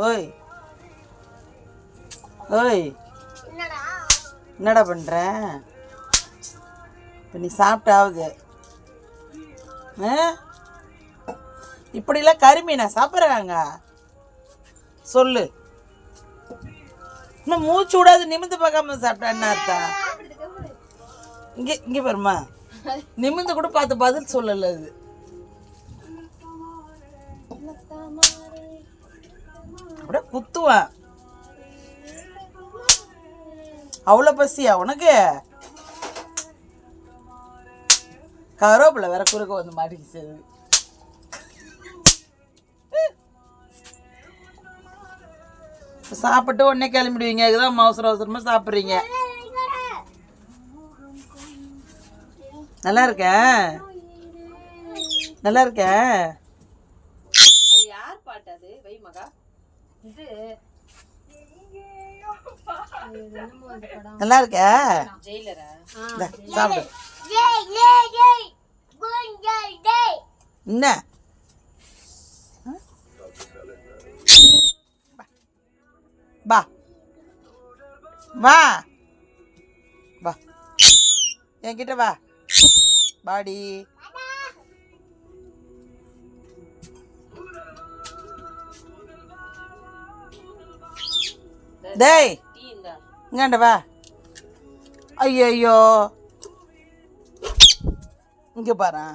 ஓய் ஓய், என்னடா பண்ணுற? இப்போ நீ சாப்பிட்டாவது இப்படிலாம் கருமீனா சாப்பிட்றாங்க சொல்லு. இன்னும் மூச்சு விடாது நிமிந்து பார்க்காம சாப்பிட்டா என்ன அர்த்தம்? இங்கே பாருமா, நிமிந்து கூட பார்த்து பதில் சொல்லல. அது அப்படியே குத்துவேன். அவ்வளோ பசியா உனக்கு? கருவேப்பிலை வேற குறுக்க வந்து மாட்டிக்கிச்சு. சாப்பிட்டு உடனே கிளம்பிடுவீங்க. இதுதான் அவசர அவசரமாக சாப்பிட்றீங்க. நல்லா இருக்க, நல்லா இருக்க. யார் பாட்டு அது? வை மகா. இது நல்லா இருக்க. ஜெயிலரா? சாப்பிடு. என்ன வா வா வா என்கிட்ட வா. பாடி டேய், இங்கண்ட வா. ஐயோ இங்க பாரு.